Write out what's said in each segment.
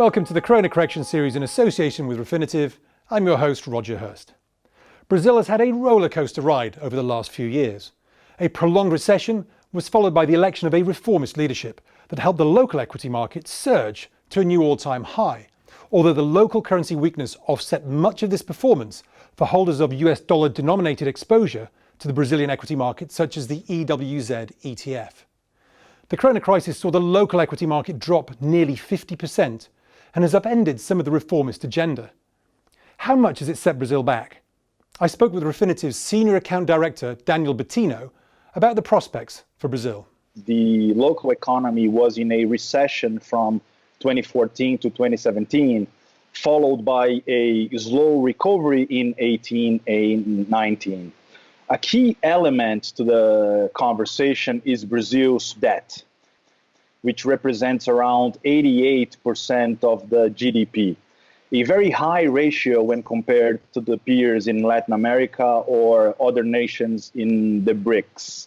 Welcome to the Corona Correction series in association with Refinitiv. I'm your host, Roger Hirst. Brazil has had a roller coaster ride over the last few years. A prolonged recession was followed by the election of a reformist leadership that helped the local equity market surge to a new all-time high, although the local currency weakness offset much of this performance for holders of US dollar-denominated exposure to the Brazilian equity market, such as the EWZ ETF. The Corona crisis saw the local equity market drop nearly 50% and has upended some of the reformist agenda. How much has it set Brazil back? I spoke with Refinitiv's Senior Account Director, Daniel Buttino, about the prospects for Brazil. The local economy was in a recession from 2014 to 2017, followed by a slow recovery in 18 and 19. A key element to the conversation is Brazil's debt, which represents around 88% of the GDP, a very high ratio when compared to the peers in Latin America or other nations in the BRICS.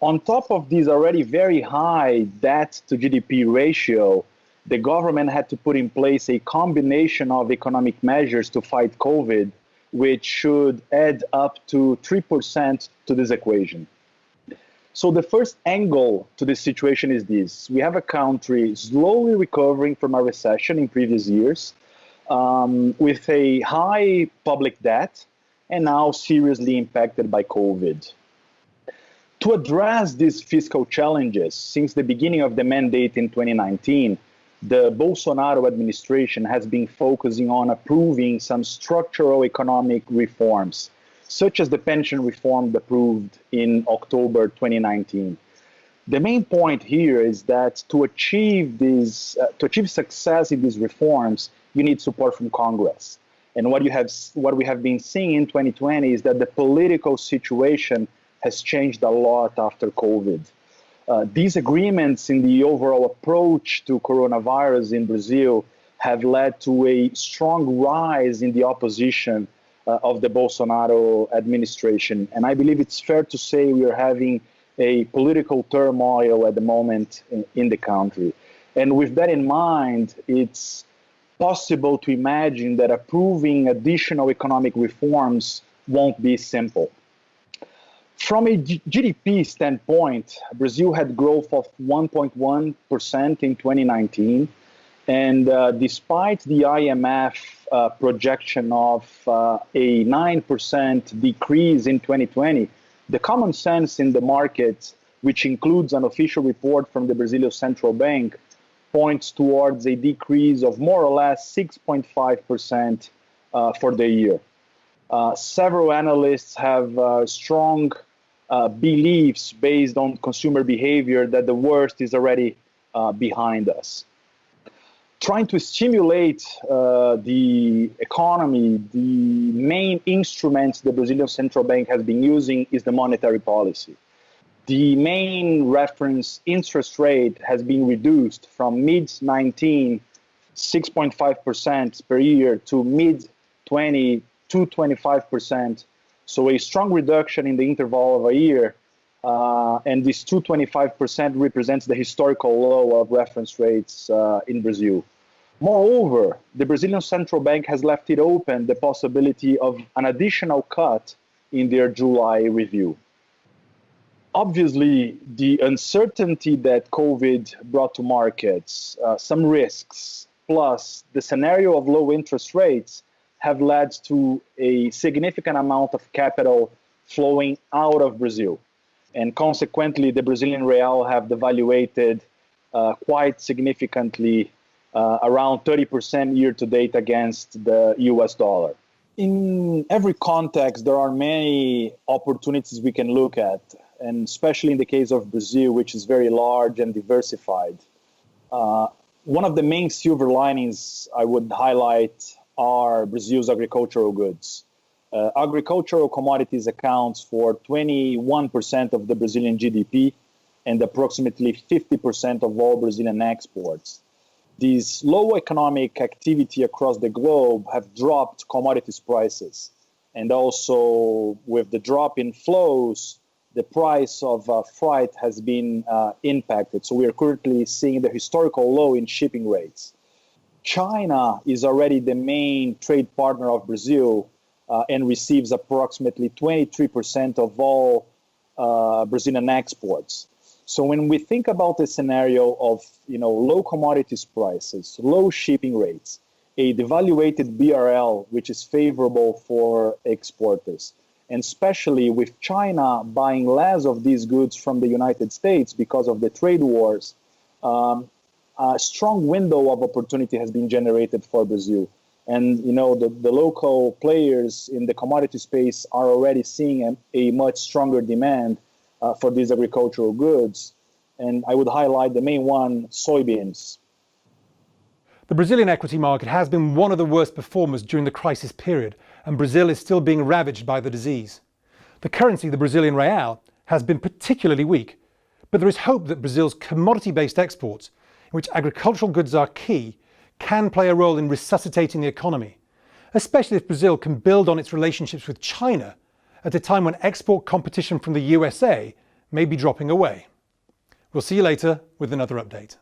On top of this already very high debt to GDP ratio, the government had to put in place a combination of economic measures to fight COVID, which should add up to 3% to this equation. So the first angle to this situation is this. We have a country slowly recovering from a recession in previous years, with a high public debt and now seriously impacted by COVID. To address these fiscal challenges, since the beginning of the mandate in 2019, the Bolsonaro administration has been focusing on approving some structural economic reforms, such as the pension reform approved in October 2019. The main point here is that to achieve success in these reforms, you need support from Congress. And what we have been seeing in 2020 is that the political situation has changed a lot after COVID. These agreements in the overall approach to coronavirus in Brazil have led to a strong rise in the opposition of the Bolsonaro administration. And I believe it's fair to say we are having a political turmoil at the moment in the country. And with that in mind, it's possible to imagine that approving additional economic reforms won't be simple. From a GDP standpoint, Brazil had growth of 1.1% in 2019. And despite the IMF projection of a 9% decrease in 2020, the common sense in the market, which includes an official report from the Brazilian Central Bank, points towards a decrease of more or less 6.5% for the year. Several analysts have strong beliefs based on consumer behavior that the worst is already behind us. Trying to stimulate the economy, the main instruments the Brazilian Central Bank has been using is the monetary policy. The main reference interest rate has been reduced from mid-19, 6.5% per year, to mid-20, 2.25%. So a strong reduction in the interval of a year. And this 2.25% represents the historical low of reference rates in Brazil. Moreover, the Brazilian Central Bank has left it open the possibility of an additional cut in their July review. Obviously, the uncertainty that COVID brought to markets, some risks, plus the scenario of low interest rates have led to a significant amount of capital flowing out of Brazil. And consequently, the Brazilian real have devaluated quite significantly, around 30% year to date against the US dollar. In every context, there are many opportunities we can look at, and especially in the case of Brazil, which is very large and diversified. One of the main silver linings I would highlight are Brazil's agricultural goods. Agricultural commodities accounts for 21% of the Brazilian GDP and approximately 50% of all Brazilian exports. This low economic activity across the globe have dropped commodities prices. And also with the drop in flows, the price of freight has been impacted. So we are currently seeing the historical low in shipping rates. China is already the main trade partner of Brazil and receives approximately 23% of all Brazilian exports. So when we think about the scenario of low commodities prices, low shipping rates, a devaluated BRL, which is favorable for exporters, and especially with China buying less of these goods from the United States because of the trade wars, a strong window of opportunity has been generated for Brazil. And the local players in the commodity space are already seeing a much stronger demand for these agricultural goods. And I would highlight the main one, soybeans. The Brazilian equity market has been one of the worst performers during the crisis period, and Brazil is still being ravaged by the disease. The currency, the Brazilian real, has been particularly weak, but there is hope that Brazil's commodity-based exports, in which agricultural goods are key, can play a role in resuscitating the economy, especially if Brazil can build on its relationships with China at a time when export competition from the USA may be dropping away. We'll see you later with another update.